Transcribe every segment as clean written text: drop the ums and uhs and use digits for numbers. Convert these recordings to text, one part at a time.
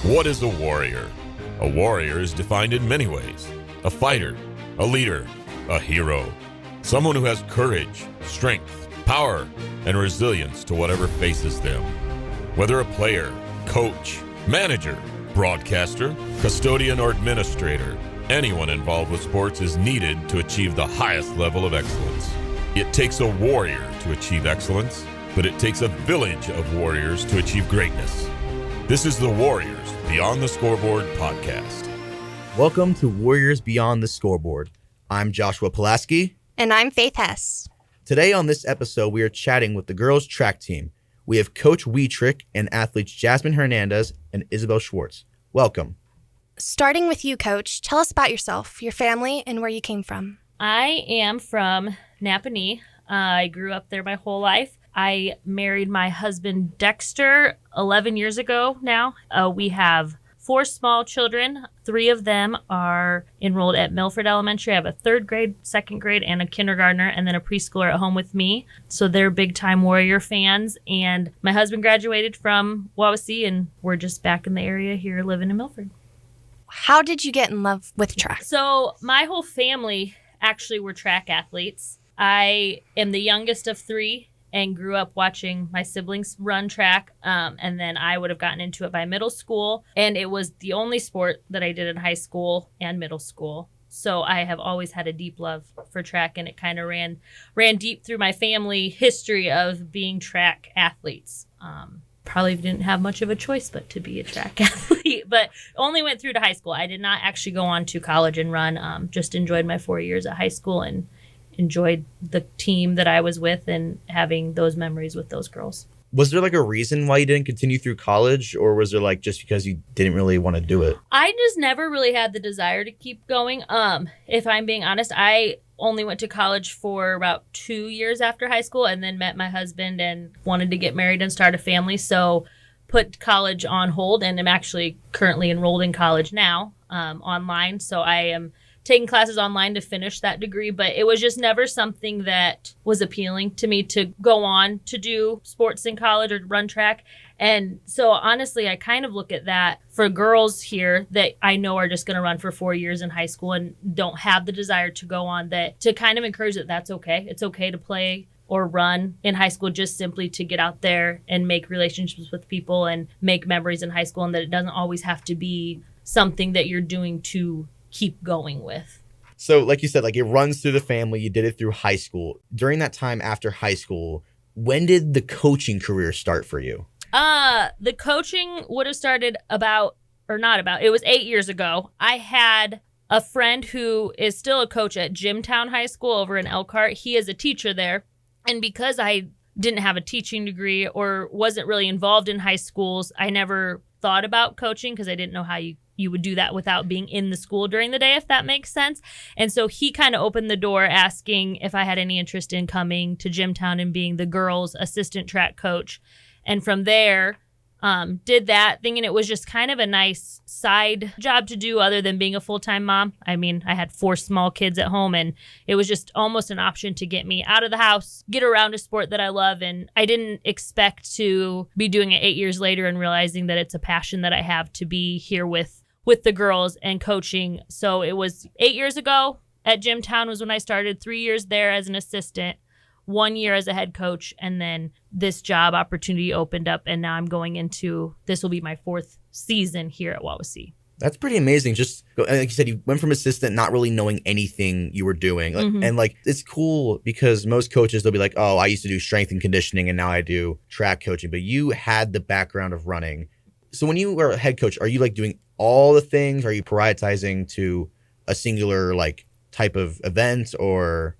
What is a warrior? A warrior is defined in many ways. A fighter, a leader, a hero. Someone who has courage, strength, power, and resilience to whatever faces them. Whether a player, coach, manager, broadcaster, custodian, or administrator, anyone involved with sports is needed to achieve the highest level of excellence. It takes a warrior to achieve excellence, but it takes a village of warriors to achieve greatness. This is the Warriors Beyond the Scoreboard podcast. Welcome to Warriors Beyond the Scoreboard. I'm Joshua Polasky. And I'm Fayth Hess. Today on this episode, we are chatting with the girls' track team. We have Coach Wuthrich and athletes Jasmine Hernandez and Isabelle Schwartz. Welcome. Starting with you, Coach, tell us about yourself, your family, and where you came from. I am from Napanee. I grew up there my whole life. I married my husband Dexter 11 years ago now. We have 4 small children. 3 of them are enrolled at Milford Elementary. I have a 3rd grade, 2nd grade, and a kindergartner, and then a preschooler at home with me. So they're big-time Warrior fans. And my husband graduated from Wawasee, and we're just back in the area here living in Milford. How did you get in love with track? So my whole family actually were track athletes. I am the youngest of 3 and grew up watching my siblings run track. And then I would have gotten into it by middle school. And it was the only sport that I did in high school and middle school. So I have always had a deep love for track, and it kind of ran deep through my family history of being track athletes. Probably didn't have much of a choice but to be a track athlete, but only went through to high school. I did not actually go on to college and run, just enjoyed my 4 years at high school and enjoyed the team that I was with and having those memories with those girls. Was there like a reason why you didn't continue through college, or was there like just because you didn't really want to do it? I just never really had the desire to keep going. If I'm being honest, I only went to college for about 2 years after high school and then met my husband and wanted to get married and start a family. So put college on hold, and I'm actually currently enrolled in college now online. So I am taking classes online to finish that degree, but it was just never something that was appealing to me to go on to do sports in college or run track. And so honestly, I kind of look at that for girls here that I know are just going to run for 4 years in high school and don't have the desire to go on, that to kind of encourage that that's okay. It's okay to play or run in high school, just simply to get out there and make relationships with people and make memories in high school, and that it doesn't always have to be something that you're doing to keep going with. So like you said, like it runs through the family. You did it through high school. During that time after high school, when did the coaching career start for you? The coaching would have started it was 8 years ago. I had a friend who is still a coach at Jimtown High School over in Elkhart. He is a teacher there. And because I didn't have a teaching degree or wasn't really involved in high schools, I never thought about coaching because I didn't know how you would do that without being in the school during the day, if that makes sense. And so he kind of opened the door asking if I had any interest in coming to Jimtown and being the girls' assistant track coach. And from there, did that, thinking it was just kind of a nice side job to do other than being a full-time mom. I mean, I had 4 small kids at home, and it was just almost an option to get me out of the house, get around a sport that I love. And I didn't expect to be doing it 8 years later and realizing that it's a passion that I have to be here with the girls and coaching. So it was 8 years ago at Jimtown was when I started, 3 years there as an assistant, 1 year as a head coach, and then this job opportunity opened up, and now I'm going into, this will be my 4th season here at Wawasee. That's pretty amazing. Just like you said, you went from assistant, not really knowing anything you were doing. Mm-hmm. And like, it's cool because most coaches, they'll be like, oh, I used to do strength and conditioning and now I do track coaching, but you had the background of running. So when you were a head coach, are you like doing all the things? Are you prioritizing to a singular like type of event or?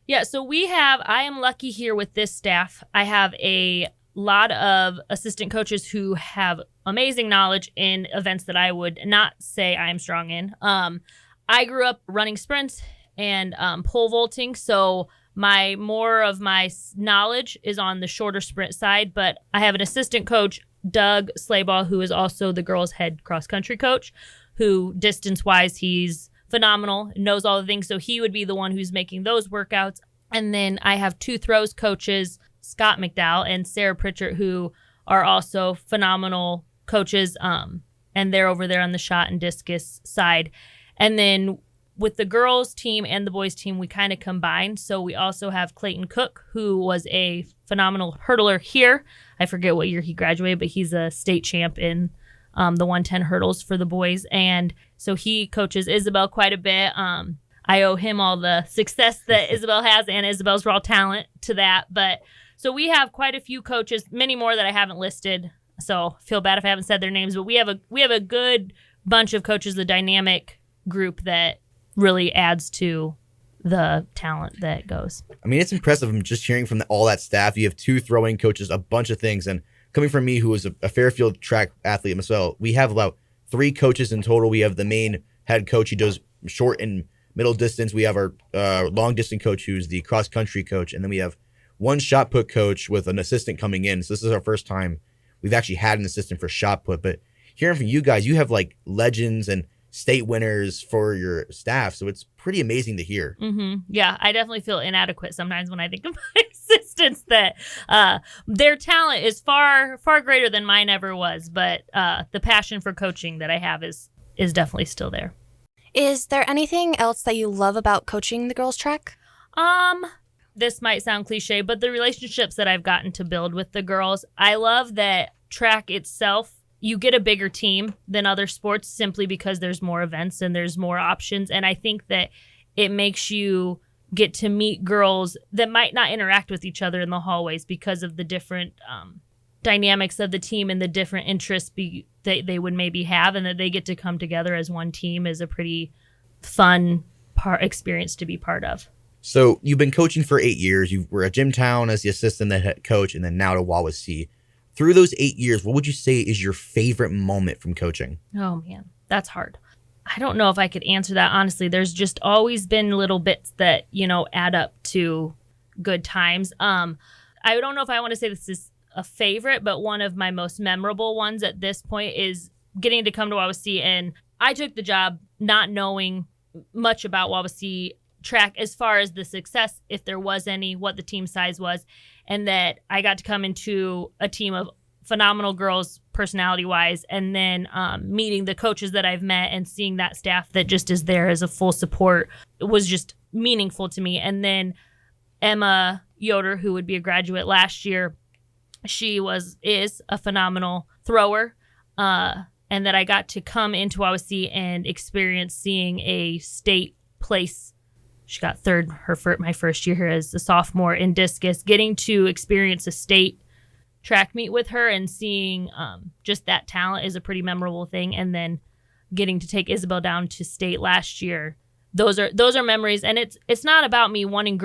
Yeah, so I am lucky here with this staff. I have a lot of assistant coaches who have amazing knowledge in events that I would not say I am strong in. I grew up running sprints and pole vaulting, so more of my knowledge is on the shorter sprint side, but I have an assistant coach, Doug Slayball, who is also the girls' head cross-country coach, who distance-wise, he's phenomenal, knows all the things, so he would be the one who's making those workouts. And then I have 2 throws coaches, Scott McDowell and Sarah Pritchard, who are also phenomenal coaches, and they're over there on the shot and discus side. And then with the girls team and the boys team, we kind of combined. So we also have Clayton Cook, who was a phenomenal hurdler here. I forget what year he graduated, but he's a state champ in the 110 hurdles for the boys. And so he coaches Isabelle quite a bit. I owe him all the success that Isabelle has and Isabelle's raw talent to that. But so we have quite a few coaches, many more that I haven't listed. So feel bad if I haven't said their names, but we have a good bunch of coaches, a dynamic group that really adds to the talent that goes. I mean, it's impressive. I'm just hearing from all that staff. You have 2 throwing coaches, a bunch of things. And coming from me, who was a Fairfield track athlete myself, we have about 3 coaches in total. We have the main head coach who does short and middle distance. We have our long distance coach who's the cross country coach. And then we have 1 shot put coach with an assistant coming in. So this is our first time we've actually had an assistant for shot put. But hearing from you guys, you have like legends and state winners for your staff. So it's pretty amazing to hear. Mm-hmm. Yeah, I definitely feel inadequate sometimes when I think of my assistants that their talent is far, far greater than mine ever was. But the passion for coaching that I have is definitely still there. Is there anything else that you love about coaching the girls track? This might sound cliche, but the relationships that I've gotten to build with the girls, I love that track itself, you get a bigger team than other sports simply because there's more events and there's more options. And I think that it makes you get to meet girls that might not interact with each other in the hallways because of the different dynamics of the team and the different interests they would maybe have, and that they get to come together as one team is a pretty fun experience to be part of. So you've been coaching for 8 years. You were at Jimtown as the assistant head coach, and then now to Wawasee. Through those 8 years, what would you say is your favorite moment from coaching? Oh, man, that's hard. I don't know if I could answer that, honestly. There's just always been little bits that, add up to good times. I don't know if I want to say this is a favorite, but one of my most memorable ones at this point is getting to come to Wawasee. And I took the job not knowing much about Wawasee track as far as the success, if there was any, what the team size was, and that I got to come into a team of phenomenal girls personality-wise, and then meeting the coaches that I've met and seeing that staff that just is there as a full support was just meaningful to me. And then Emma Yoder, who would be a graduate last year, she is a phenomenal thrower, and that I got to come into Wawasee and experience seeing a state place. She got third my first year here as a sophomore in discus, getting to experience a state track meet with her and seeing just that talent is a pretty memorable thing. And then getting to take Isabelle down to state last year. Those are memories. And it's not about me wanting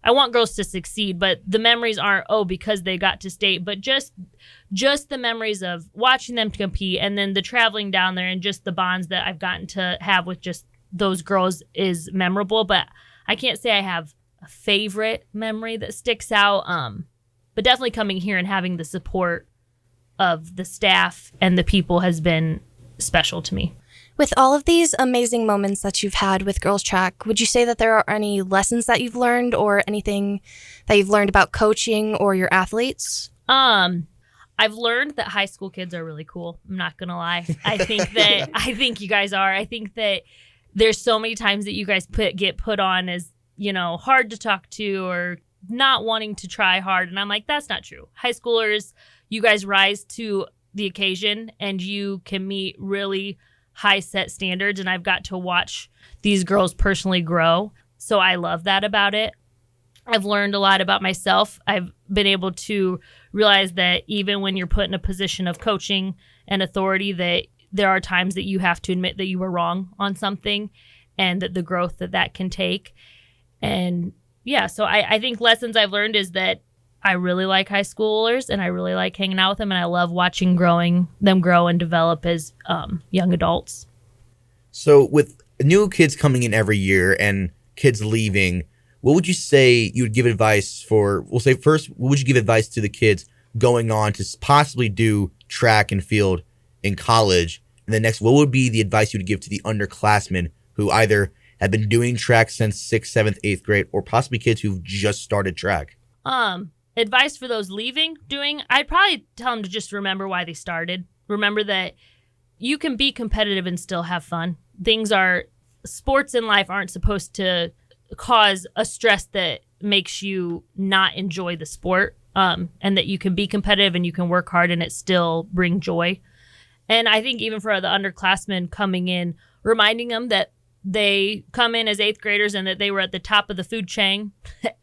I want girls to succeed, but the memories aren't, because they got to state, but just the memories of watching them compete and then the traveling down there and just the bonds that I've gotten to have with just those girls is memorable. But I can't say I have a favorite memory that sticks out. But definitely coming here and having the support of the staff and the people has been special to me. With all of these amazing moments that you've had with girls track, would you say that there are any lessons that you've learned or anything that you've learned about coaching or your athletes? I've learned that high school kids are really cool. I'm not going to lie. I think you guys are. I think that there's so many times that you guys get put on as, hard to talk to or not wanting to try hard. And I'm like, that's not true. High schoolers, you guys rise to the occasion and you can meet really high set standards. And I've got to watch these girls personally grow. So I love that about it. I've learned a lot about myself. I've been able to realize that even when you're put in a position of coaching and authority, that there are times that you have to admit that you were wrong on something and that the growth that can take. And yeah, so I think lessons I've learned is that I really like high schoolers and I really like hanging out with them. And I love watching them grow and develop as young adults. So with new kids coming in every year and kids leaving, what would you say you would give advice for? We'll say first, what would you give advice to the kids going on to possibly do track and field in college? And then next, what would be the advice you would give to the underclassmen who either have been doing track since 6th, 7th, 8th grade, or possibly kids who've just started track? advice for those leaving doing, I'd probably tell them to just remember why they started. Remember that you can be competitive and still have fun. Sports in life aren't supposed to cause a stress that makes you not enjoy the sport, and that you can be competitive and you can work hard and it still bring joy. And I think even for the underclassmen coming in, reminding them that they come in as 8th graders and that they were at the top of the food chain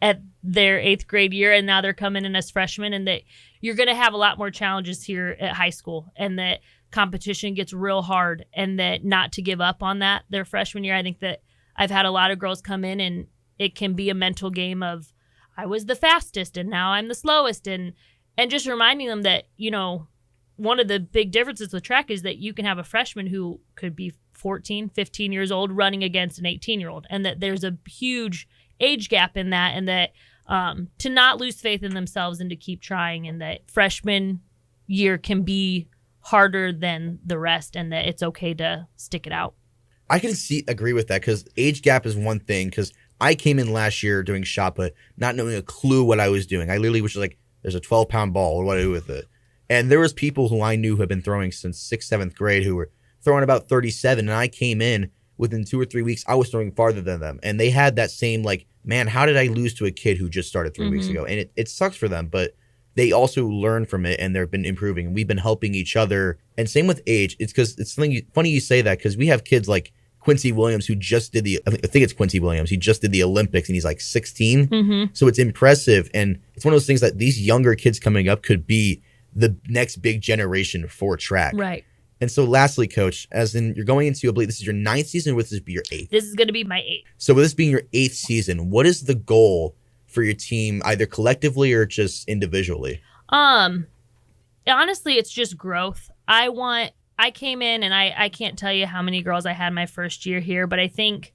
at their 8th grade year, and now they're coming in as freshmen, and that you're going to have a lot more challenges here at high school, and that competition gets real hard, and that not to give up on that their freshman year. I think that I've had a lot of girls come in and it can be a mental game of, I was the fastest and now I'm the slowest, and just reminding them that, one of the big differences with track is that you can have a freshman who could be 14, 15 years old running against an 18-year-old, and that there's a huge age gap in that, and that to not lose faith in themselves and to keep trying, and that freshman year can be harder than the rest, and that it's okay to stick it out. I can agree with that, because age gap is one thing, because I came in last year doing shot put, not knowing a clue what I was doing. I literally was just like, there's a 12-pound ball, what do I do with it? And there was people who I knew who had been throwing since 6th, 7th grade who were throwing about 37, and I came in within 2 or 3 weeks, I was throwing farther than them. And they had that same man, how did I lose to a kid who just started 3 weeks ago? And it sucks for them, but they also learn from it, and they've been improving. And we've been helping each other. And same with age. It's because it's something funny you say that, because we have kids like Quincy Williams who just did I think it's Quincy Williams. He just did the Olympics, and he's like 16. So it's impressive. And it's one of those things that these younger kids coming up could be the next big generation for track. Right. And so lastly, Coach, as in you're going into, I believe this is your 9th season, or would this be your 8th? This is going to be my 8th. So with this being your 8th season, what is the goal for your team, either collectively or just individually? Honestly, it's just growth. I came in, and I can't tell you how many girls I had my first year here, but I think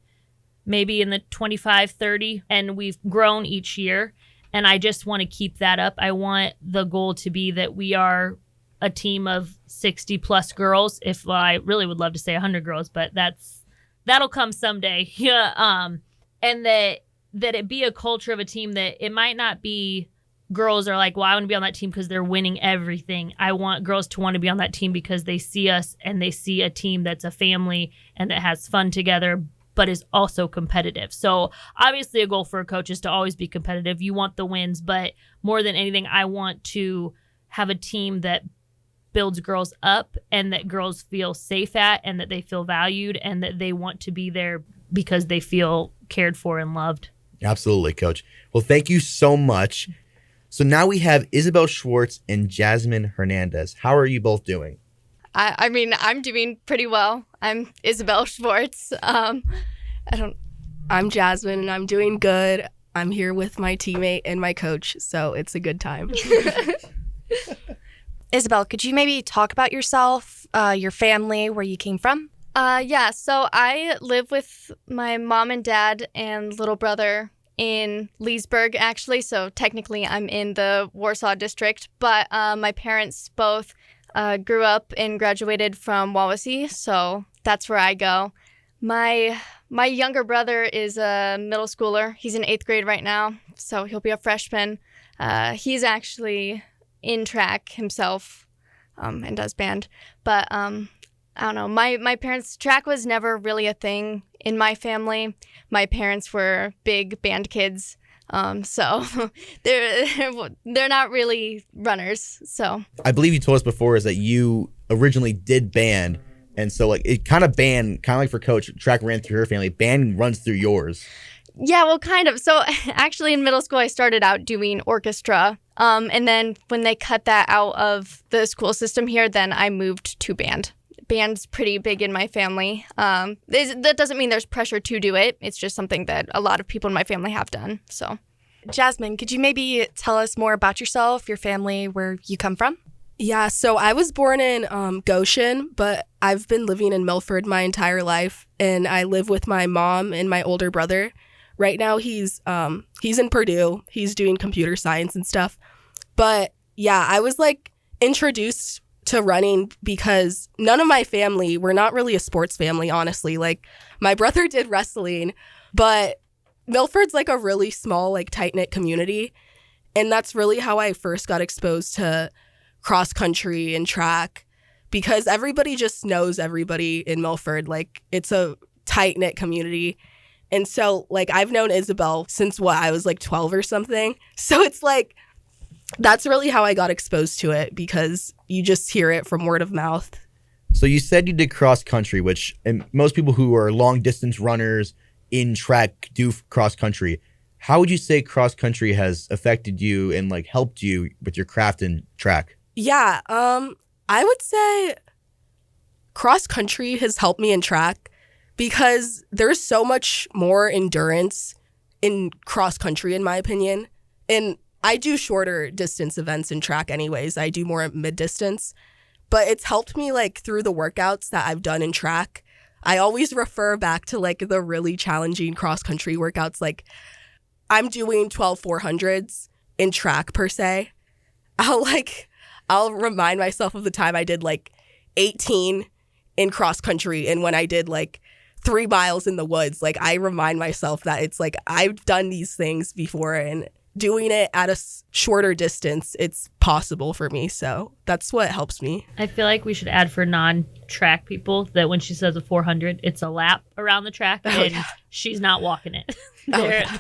maybe in the 25, 30, and we've grown each year, and I just want to keep that up. I want the goal to be that we are a team of 60 plus girls. I really would love to say 100 girls, but that'll come someday. Yeah. And that it be a culture of a team that it might not be girls are like, well, I want to be on that team because they're winning everything. I want girls to want to be on that team because they see us and they see a team that's a family and that has fun together, but is also competitive. So obviously a goal for a coach is to always be competitive. You want the wins, but more than anything, I want to have a team that builds girls up and that girls feel safe at, and that they feel valued, and that they want to be there because they feel cared for and loved. Absolutely, Coach. Well, thank you so much. So now we have Isabelle Schwartz and Jasmine Hernandez. How are you both doing? I mean, I'm doing pretty well. I'm Isabelle Schwartz. I'm Jasmine, and I'm doing good. I'm here with my teammate and my coach, so it's a good time. Isabelle, could you maybe talk about yourself, your family, where you came from? Yeah, so I live with my mom and dad and little brother in Leesburg, actually. So technically I'm in the Warsaw district, but my parents both grew up and graduated from Wawasee, so that's where I go. My younger brother is a middle schooler. He's in 8th grade right now, so he'll be a freshman. He's actually in track himself and does band, but I don't know. My parents, track was never really a thing in my family. My parents were big band kids, so they're not really runners. So I believe you told us before is that you originally did band, and so it kind of like for Coach, track ran through her family. Band runs through yours. Yeah, well, kind of. So actually in middle school, I started out doing orchestra. And then when they cut that out of the school system here, then I moved to band. Band's pretty big in my family. That doesn't mean there's pressure to do it. It's just something that a lot of people in my family have done. So, Jasmine, could you maybe tell us more about yourself, your family, where you come from? Yeah, so I was born in Goshen, but I've been living in Milford my entire life, and I live with my mom and my older brother. Right now, he's in Purdue. He's doing computer science and stuff. But yeah, I was introduced to running because none of my family, we're not really a sports family, honestly. My brother did wrestling, but Milford's a really small, tight-knit community. And that's really how I first got exposed to cross country and track, because everybody just knows everybody in Milford. Like, it's a tight-knit community. And so, like, I've known Isabelle since, I was like 12 or something. So it's like, that's really how I got exposed to it, because you just hear it from word of mouth. So you said you did cross country, which, and most people who are long distance runners in track do cross country. How would you say cross country has affected you and like helped you with your craft in track? Yeah, I would say cross country has helped me in track, because there's so much more endurance in cross country, in my opinion. And I do shorter distance events in track anyways. I do more mid distance, but it's helped me like through the workouts that I've done in track. I always refer back to like the really challenging cross country workouts. Like, I'm doing 12 400s in track per se. I'll remind myself of the time I did like 18 in cross country, and when I did like 3 miles in the woods, like I remind myself that it's like I've done these things before, and doing it at a shorter distance, it's possible for me. So that's what helps me. I feel like we should add for non-track people that when she says a 400, it's a lap around the track, and she's not walking it.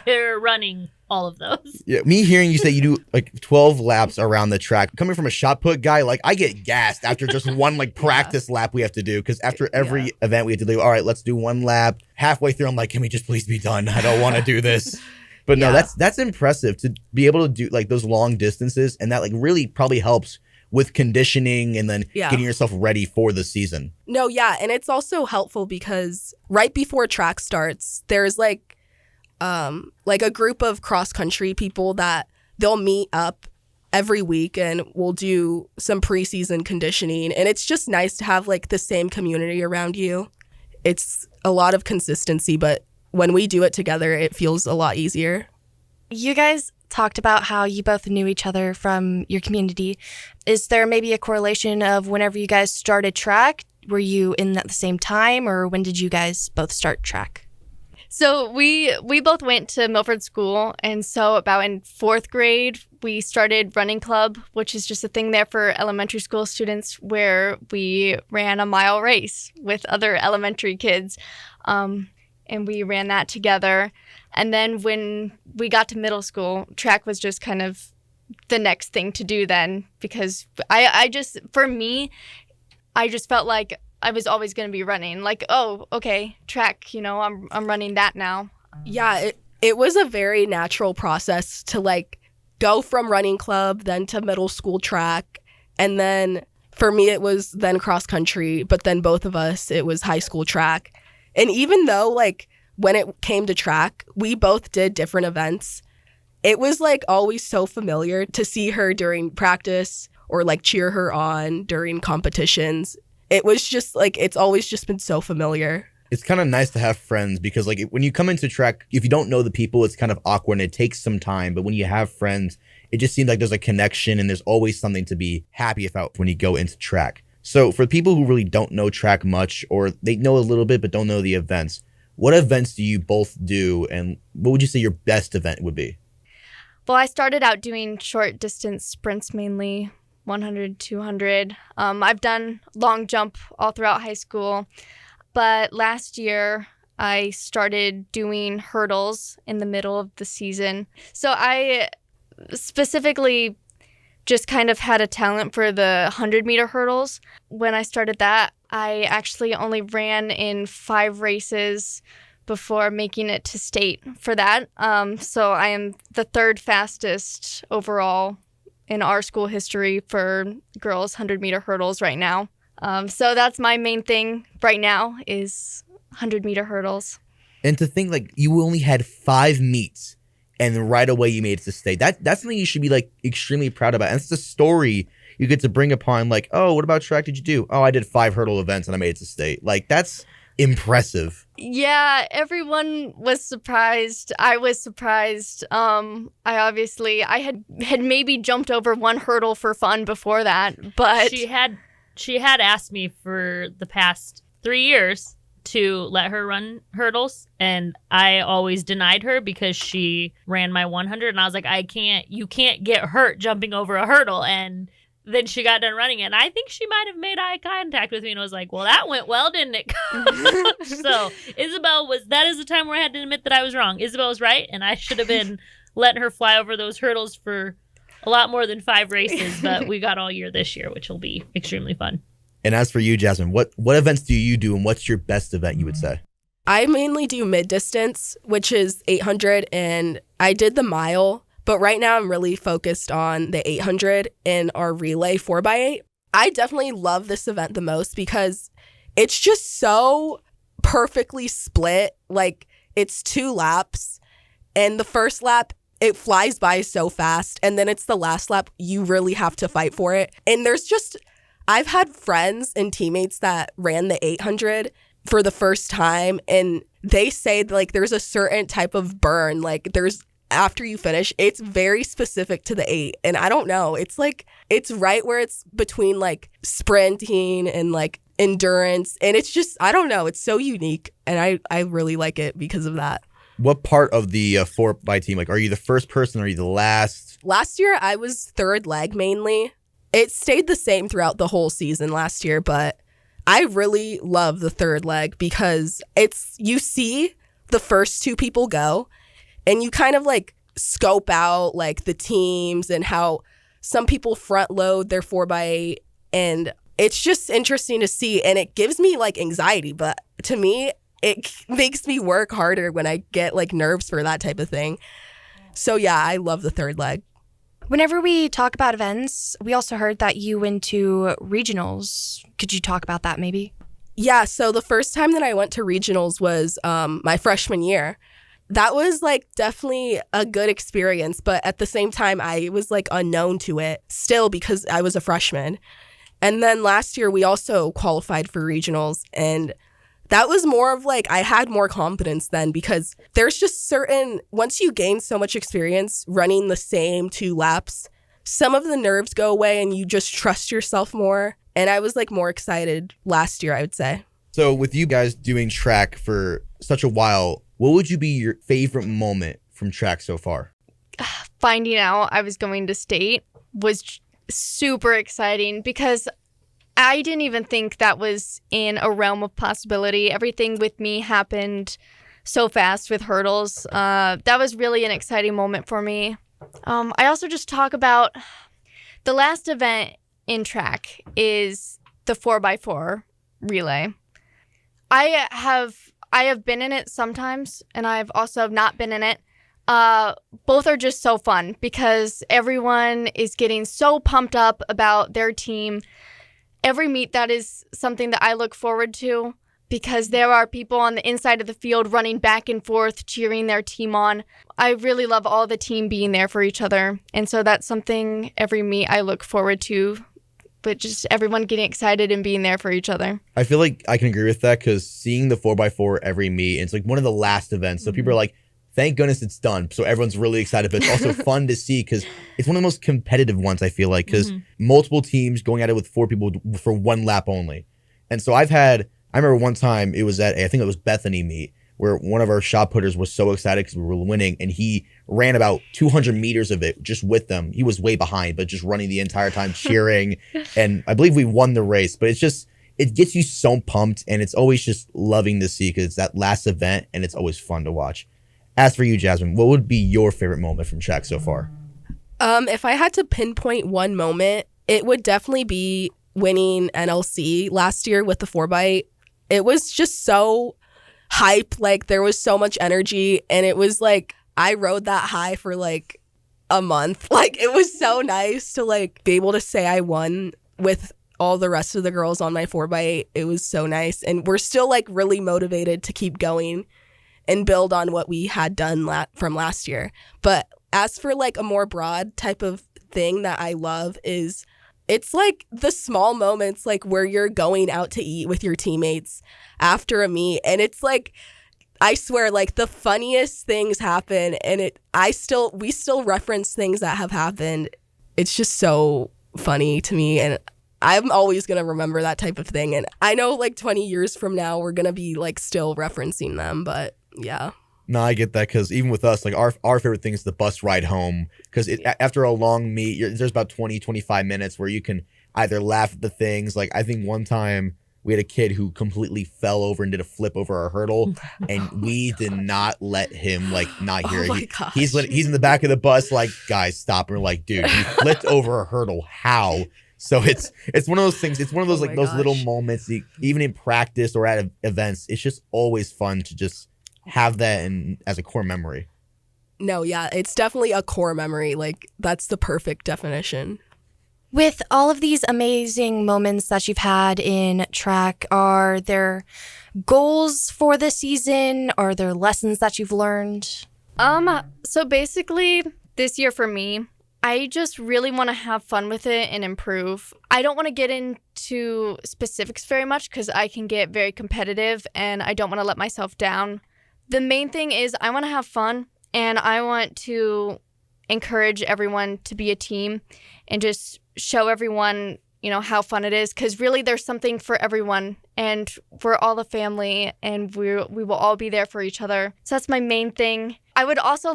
They're running all of those. Yeah, me hearing you say you do like 12 laps around the track, coming from a shot put guy, like I get gassed after just one like practice lap we have to do, because after every event we have to do, all right, let's do 1 lap. Halfway through, I'm like, can we just please be done? I don't want to do this. But no, that's impressive to be able to do like those long distances, and that like really probably helps with conditioning and then getting yourself ready for the season. No, yeah, and it's also helpful because right before track starts, there's like a group of cross country people that they'll meet up every week and we'll do some preseason conditioning, and it's just nice to have like the same community around you. It's a lot of consistency, but when we do it together, it feels a lot easier. You guys talked about how you both knew each other from your community. Is there maybe a correlation of whenever you guys started track? Were you in at the same time, or when did you guys both start track? So we both went to Milford School, and so about in 4th grade, we started running club, which is just a thing there for elementary school students where we ran a mile race with other elementary kids. And we ran that together. And then when we got to middle school, track was just kind of the next thing to do then, because I just felt like I was always going to be running. Like, oh, okay, track, I'm running that now. Yeah, it was a very natural process to like go from running club then to middle school track. And then for me, it was then cross country, but then both of us, it was high school track. And even though, like, when it came to track, we both did different events, it was, like, always so familiar to see her during practice or, like, cheer her on during competitions. It was just, like, it's always just been so familiar. It's kind of nice to have friends because, like, when you come into track, if you don't know the people, it's kind of awkward and it takes some time. But when you have friends, it just seems like there's a connection and there's always something to be happy about when you go into track. So for people who really don't know track much, or they know a little bit but don't know the events, what events do you both do, and what would you say your best event would be? Well, I started out doing short distance sprints mainly, 100, 200. I've done long jump all throughout high school, but last year I started doing hurdles in the middle of the season. So I specifically just kind of had a talent for the 100-meter hurdles. When I started that, I actually only ran in 5 races before making it to state for that. So I am the 3rd fastest overall in our school history for girls 100-meter hurdles right now. So that's my main thing right now is 100-meter hurdles. And to think like you only had 5 meets and right away you made it to state. That's something you should be like extremely proud about. And it's a story you get to bring upon like, oh, what about track did you do? Oh, I did 5 hurdle events and I made it to state. Like that's impressive. Yeah, everyone was surprised. I was surprised. I had maybe jumped over 1 hurdle for fun before that, but she had asked me for the past 3 years to let her run hurdles, and I always denied her because she ran my 100, and I was like, you can't get hurt jumping over a hurdle. And then she got done running it, and I think she might have made eye contact with me and was like, well, that went well, didn't it? So Isabelle that is the time where I had to admit that I was wrong. Isabelle was right, and I should have been letting her fly over those hurdles for a lot more than 5 races, but we got all year this year, which will be extremely fun. And as for you, Jasmine, what events do you do, and what's your best event, you would say? I mainly do mid-distance, which is 800, and I did the mile. But right now I'm really focused on the 800 and our relay 4x8. I definitely love this event the most because it's just so perfectly split. Like, it's 2 laps, and the first lap, it flies by so fast. And then it's the last lap, you really have to fight for it. And I've had friends and teammates that ran the 800 for the first time, and they say like there's a certain type of burn. Like, after you finish, it's very specific to the 8. And I don't know, it's like, it's right where it's between like sprinting and like endurance. And it's just, I don't know, it's so unique. And I really like it because of that. What part of the 4x team, like, are you the first person or are you the last? Last year, I was third leg mainly. It stayed the same throughout the whole season last year, but I really love the third leg because you see the first 2 people go, and you kind of like scope out like the teams and how some people front load their 4x8, and it's just interesting to see, and it gives me like anxiety, but to me it makes me work harder when I get like nerves for that type of thing. So yeah, I love the third leg. Whenever we talk about events, we also heard that you went to regionals. Could you talk about that maybe? Yeah, so the first time that I went to regionals was my freshman year. That was like definitely a good experience, but at the same time, I was like unknown to it still because I was a freshman. And then last year, we also qualified for regionals, and that was more of like, I had more confidence then because there's just once you gain so much experience running the same 2 laps, some of the nerves go away and you just trust yourself more. And I was like more excited last year, I would say. So with you guys doing track for such a while, what would you be your favorite moment from track so far? Finding out I was going to state was super exciting because I didn't even think that was in a realm of possibility. Everything with me happened so fast with hurdles. That was really an exciting moment for me. I also just talk about the last event in track is the 4x4 relay. I have been in it sometimes, and I've also not been in it. Both are just so fun because everyone is getting so pumped up about their team. Every meet, that is something that I look forward to because there are people on the inside of the field running back and forth, cheering their team on. I really love all the team being there for each other. And so that's something every meet I look forward to, but just everyone getting excited and being there for each other. I feel like I can agree with that because seeing the 4x4 every meet, it's like one of the last events. So people are like, thank goodness it's done. So everyone's really excited, but it's also fun to see because it's one of the most competitive ones, I feel like, because multiple teams going at it with 4 people for 1 lap only. And so I remember one time it was at, I think it was Bethany meet, where one of our shot putters was so excited because we were winning, and he ran about 200 meters of it just with them. He was way behind, but just running the entire time, cheering. And I believe we won the race, but it gets you so pumped, and it's always just loving to see because it's that last event, and it's always fun to watch. As for you, Jasmine, what would be your favorite moment from track so far? If I had to pinpoint one moment, it would definitely be winning NLC last year with the 4x8. It was just so hype. Like, there was so much energy, and it was like I rode that high for like a month. Like, it was so nice to like be able to say I won with all the rest of the girls on my 4x8. It was so nice, and we're still like really motivated to keep going and build on what we had done from last year. But as for like a more broad type of thing that I love is it's like the small moments, like where you're going out to eat with your teammates after a meet, and it's like, I swear, like the funniest things happen, and we still reference things that have happened. It's just so funny to me, and I'm always going to remember that type of thing. And I know like 20 years from now, we're going to be like still referencing them. But yeah. No, I get that, because even with us, like our favorite thing is the bus ride home, because after a long meet, there's about 20, 25 minutes where you can either laugh at the things. Like I think one time we had a kid who completely fell over and did a flip over a hurdle, and we did not let him like not hear it. He's in the back of the bus, like, guys, stop. And we're like, dude, you flipped over a hurdle. How? So it's one of those things. It's one of those like those little moments, even in practice or at events. It's just always fun to just have that as a core memory. No, yeah, it's definitely a core memory. Like that's the perfect definition. With all of these amazing moments that you've had in track, are there goals for the season? Are there lessons that you've learned? So basically this year for me, I just really want to have fun with it and improve. I don't want to get into specifics very much because I can get very competitive and I don't want to let myself down. The main thing is I want to have fun, and I want to encourage everyone to be a team and just show everyone, how fun it is, because really there's something for everyone, and we're all a family, and we will all be there for each other. So that's my main thing. I would also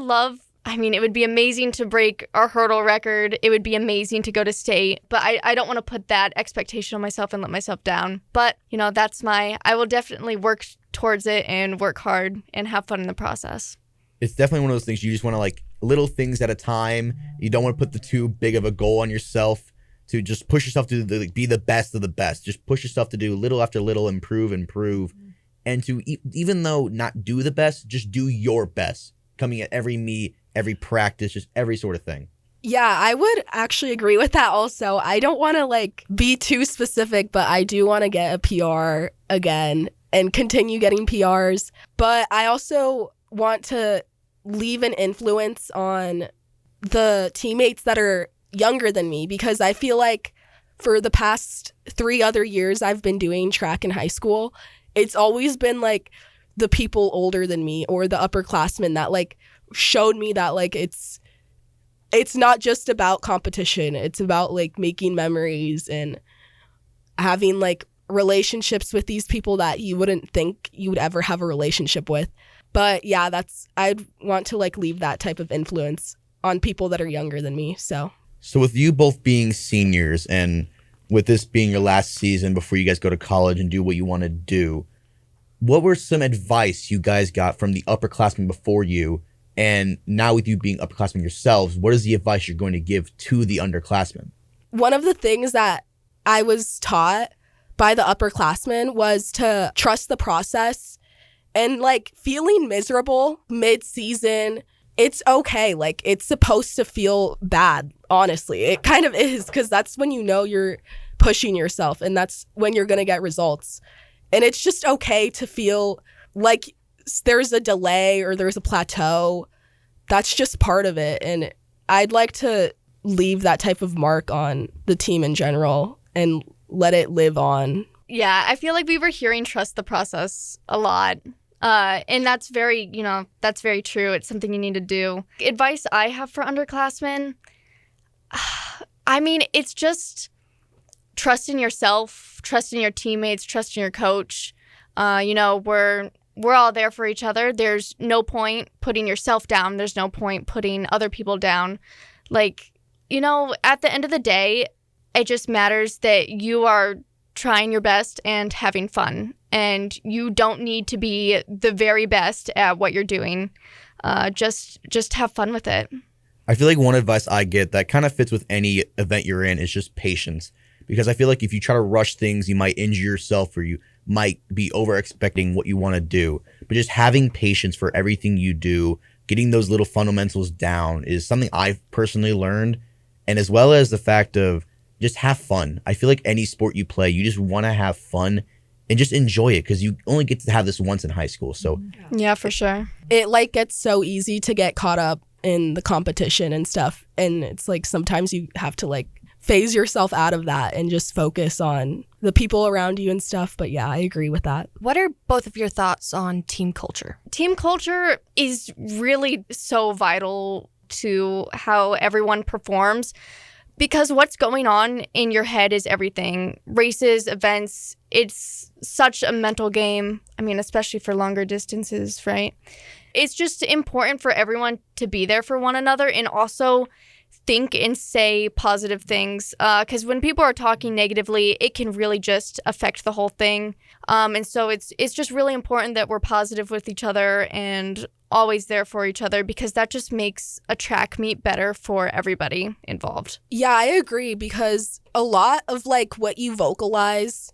it would be amazing to break our hurdle record. It would be amazing to go to state, but I don't want to put that expectation on myself and let myself down. But, I will definitely work towards it and work hard and have fun in the process. It's definitely one of those things you just want to like little things at a time. You don't want to put too big of a goal on yourself, to just push yourself to be the best of the best. Just push yourself to do little after little, improve, and to even though not do the best, just do your best. Coming at every meet, every practice, just every sort of thing. Yeah, I would actually agree with that also. I don't want to like be too specific, but I do want to get a PR again and continue getting PRs. But I also want to leave an influence on the teammates that are younger than me, because I feel like for the past 3 other years I've been doing track in high school, it's always been like the people older than me or the upperclassmen that like showed me that like it's not just about competition. It's about like making memories and having like relationships with these people that you wouldn't think you would ever have a relationship with. But yeah, I'd want to like leave that type of influence on people that are younger than me. So with you both being seniors and with this being your last season before you guys go to college and do what you want to do, what were some advice you guys got from the upperclassmen before you? And now with you being upperclassmen yourselves, what is the advice you're going to give to the underclassmen? One of the things that I was taught by the upperclassmen was to trust the process, and like feeling miserable mid-season, it's okay. Like it's supposed to feel bad, honestly. It kind of is, because that's when you're pushing yourself and that's when you're going to get results. And it's just okay to feel like there's a delay or there's a plateau. That's just part of it. And I'd like to leave that type of mark on the team in general and let it live on. Yeah, I feel like we were hearing trust the process a lot. And that's very true. It's something you need to do. Advice I have for underclassmen, it's just trust in yourself, trust in your teammates, trust in your coach. We're all there for each other. There's no point putting yourself down. There's no point putting other people down. Like, at the end of the day, it just matters that you are trying your best and having fun. And you don't need to be the very best at what you're doing. Just have fun with it. I feel like one advice I get that kind of fits with any event you're in is just patience. Because I feel like if you try to rush things, you might injure yourself or you might be over expecting what you want to do. But just having patience for everything you do, getting those little fundamentals down is something I've personally learned. And as well as the fact of just have fun. I feel like any sport you play, you just want to have fun and just enjoy it, because you only get to have this once in high school. So yeah, for sure. It like gets so easy to get caught up in the competition and stuff. And it's like sometimes you have to like phase yourself out of that and just focus on the people around you and stuff. But yeah, I agree with that. What are both of your thoughts on team culture? Team culture is really so vital to how everyone performs. Because what's going on in your head is everything. Races, events, it's such a mental game. I mean, especially for longer distances, right? It's just important for everyone to be there for one another and also think and say positive things. Because when people are talking negatively, it can really just affect the whole thing. And so it's just really important that we're positive with each other and always there for each other, because that just makes a track meet better for everybody involved. Yeah, I agree, because a lot of like what you vocalize,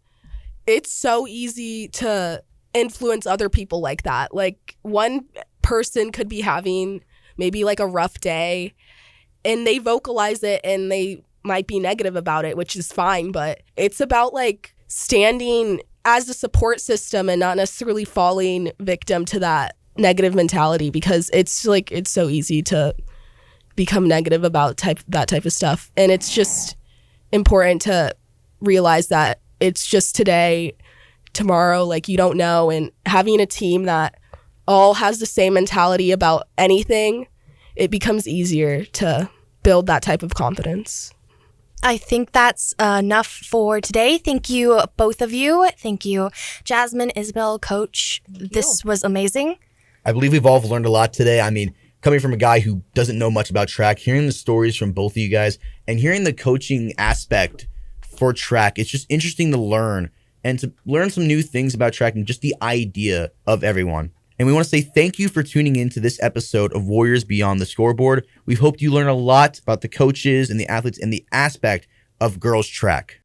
it's so easy to influence other people like that. Like one person could be having maybe like a rough day and they vocalize it and they might be negative about it, which is fine, but it's about like standing as a support system and not necessarily falling victim to that negative mentality, because it's so easy to become negative about that type of stuff. And it's just important to realize that it's just today, tomorrow, like you don't know. And having a team that all has the same mentality about anything, it becomes easier to build that type of confidence. I think that's enough for today. Thank you, both of you. Thank you, Jasmine, Isabelle, Coach. This was amazing. I believe we've all learned a lot today. I mean, coming from a guy who doesn't know much about track, hearing the stories from both of you guys and hearing the coaching aspect for track, it's just interesting to learn and to learn some new things about track and just the idea of everyone. And we want to say thank you for tuning in to this episode of Warriors Beyond the Scoreboard. We hope you learn a lot about the coaches and the athletes and the aspect of girls track.